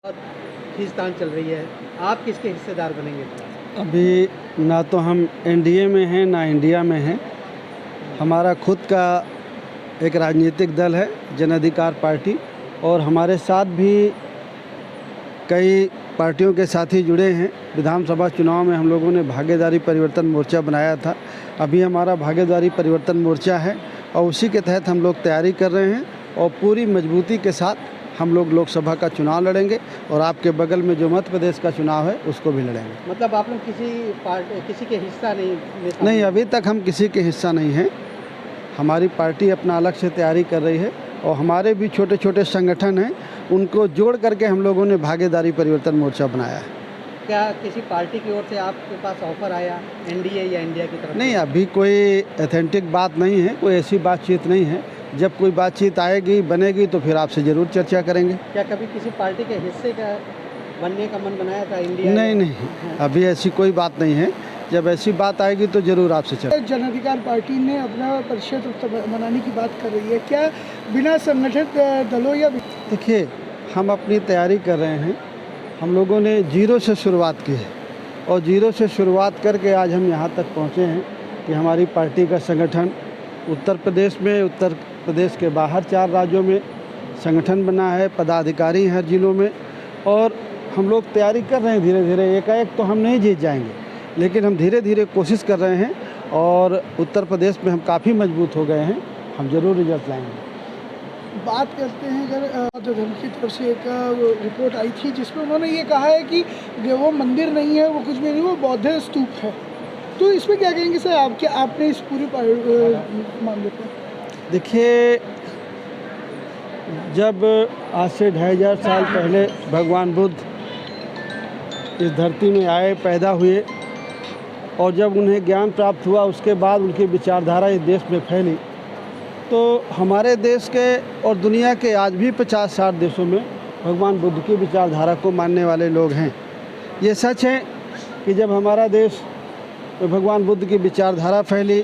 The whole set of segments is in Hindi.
और खींचतान चल रही है, आप किसके हिस्सेदार बनेंगे? अभी ना तो हम एनडीए में हैं ना इंडिया में हैं। हमारा खुद का एक राजनीतिक दल है जन अधिकार पार्टी, और हमारे साथ भी कई पार्टियों के साथी जुड़े हैं। विधानसभा चुनाव में हम लोगों ने भागीदारी परिवर्तन मोर्चा बनाया था। अभी हमारा भागीदारी परिवर्तन मोर्चा है और उसी के तहत हम लोग तैयारी कर रहे हैं और पूरी मजबूती के साथ हम लोग लोकसभा का चुनाव लड़ेंगे और आपके बगल में जो मध्य प्रदेश का चुनाव है उसको भी लड़ेंगे। मतलब आप लोग किसी के हिस्सा नहीं, अभी तक हम किसी के हिस्सा नहीं हैं। हमारी पार्टी अपना अलग से तैयारी कर रही है और हमारे भी छोटे छोटे संगठन हैं, उनको जोड़ करके हम लोगों ने भागीदारी परिवर्तन मोर्चा बनाया है। क्या किसी पार्टी की ओर से आपके पास ऑफर आया एनडीए या इंडिया की तरफ? नहीं, अभी कोई ऑथेंटिक बात नहीं है, कोई ऐसी बातचीत नहीं है। जब कोई बातचीत आएगी बनेगी तो फिर आपसे ज़रूर चर्चा करेंगे। क्या कभी किसी पार्टी के हिस्से का बनने का मन बनाया था इंडिया? नहीं, अभी ऐसी कोई बात नहीं है। जब ऐसी बात आएगी तो ज़रूर आपसे चर्चा। जन अधिकार पार्टी ने अपना परिषद बनाने की बात कर रही है, क्या बिना संगठित दलों या? देखिए, हम अपनी तैयारी कर रहे हैं। हम लोगों ने जीरो से शुरुआत की है और जीरो से शुरुआत करके आज हम यहाँ तक पहुँचे हैं कि हमारी पार्टी का संगठन उत्तर प्रदेश में, उत्तर प्रदेश के बाहर 4 राज्यों में संगठन बना है, पदाधिकारी हैं हर जिलों में, और हम लोग तैयारी कर रहे हैं धीरे धीरे। एकाएक तो हम नहीं जीत जाएंगे, लेकिन हम धीरे धीरे कोशिश कर रहे हैं और उत्तर प्रदेश में हम काफ़ी मजबूत हो गए हैं। हम ज़रूर रिजल्ट लाएंगे। बात करते हैं अगर धर्म की तरफ से एक रिपोर्ट आई थी जिसमें उन्होंने ये कहा है कि वो मंदिर नहीं है, वो कुछ भी नहीं, वो बौद्ध स्तूप है। तो इसमें क्या कहेंगे सर आपने इस पूरे मामले पर? देखिए, जब आज से 2500 साल पहले भगवान बुद्ध इस धरती में आए, पैदा हुए, और जब उन्हें ज्ञान प्राप्त हुआ उसके बाद उनकी विचारधारा इस देश में फैली, तो हमारे देश के और दुनिया के आज भी 50-60 देशों में भगवान बुद्ध की विचारधारा को मानने वाले लोग हैं। ये सच है कि जब हमारा देश तो भगवान बुद्ध की विचारधारा फैली,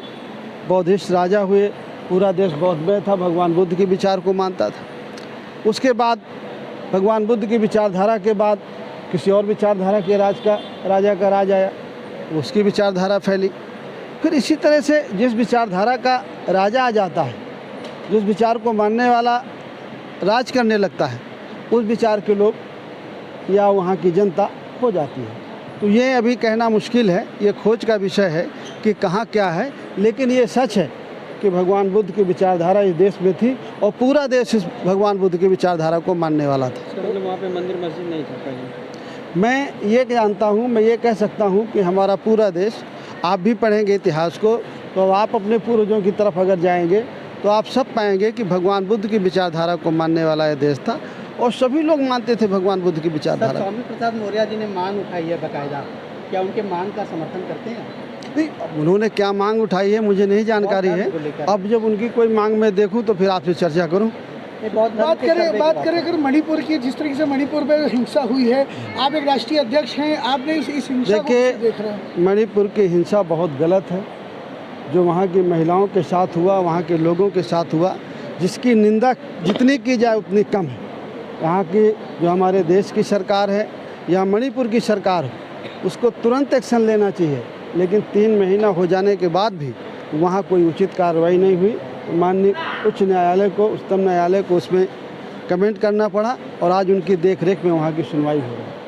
बौद्धिस्ट राजा हुए, पूरा देश बौद्धमय था, भगवान बुद्ध के विचार को मानता था। उसके बाद भगवान बुद्ध की विचारधारा के बाद किसी और विचारधारा के राजा का राज आया, उसकी विचारधारा फैली। फिर इसी तरह से जिस विचारधारा का राजा आ जाता है, जिस विचार को मानने वाला राज करने लगता है, उस विचार के लोग या वहाँ की जनता हो जाती है। तो ये अभी कहना मुश्किल है, ये खोज का विषय है कि कहाँ क्या है, लेकिन ये सच है कि भगवान बुद्ध की विचारधारा इस देश में थी और पूरा देश इस भगवान बुद्ध की विचारधारा को मानने वाला था। मतलब वहाँ पे मंदिर मस्जिद नहीं था पहले? मैं ये जानता हूँ, मैं ये कह सकता हूँ कि हमारा पूरा देश, आप भी पढ़ेंगे इतिहास को तो आप अपने पूर्वजों की तरफ अगर जाएंगे तो आप सब पाएंगे कि भगवान बुद्ध की विचारधारा को मानने वाला यह देश था और सभी लोग मानते थे भगवान बुद्ध की विचारधारा। स्वामी प्रसाद मौर्य जी ने मांग उठाई है बाकायदा, क्या उनके मांग का समर्थन करते हैं? नहीं, उन्होंने क्या मांग उठाई है मुझे नहीं जानकारी है। अब जब उनकी कोई मांग मैं देखूं तो फिर आपसे चर्चा करूं। बात करें अगर मणिपुर की, जिस तरीके से मणिपुर में हिंसा हुई है, आप एक राष्ट्रीय अध्यक्ष हैं, आपने इस हिंसा को कैसे देख रहे हैं? मणिपुर की हिंसा बहुत गलत है। जो वहाँ की महिलाओं के साथ हुआ, वहाँ के लोगों के साथ हुआ, जिसकी निंदा जितनी की जाए उतनी कम है। यहाँ की जो हमारे देश की सरकार है या मणिपुर की सरकार है, उसको तुरंत एक्शन लेना चाहिए, लेकिन 3 महीना हो जाने के बाद भी वहाँ कोई उचित कार्रवाई नहीं हुई। माननीय उच्च न्यायालय को, उच्चतम न्यायालय को उसमें कमेंट करना पड़ा और आज उनकी देखरेख में वहाँ की सुनवाई हो रही है।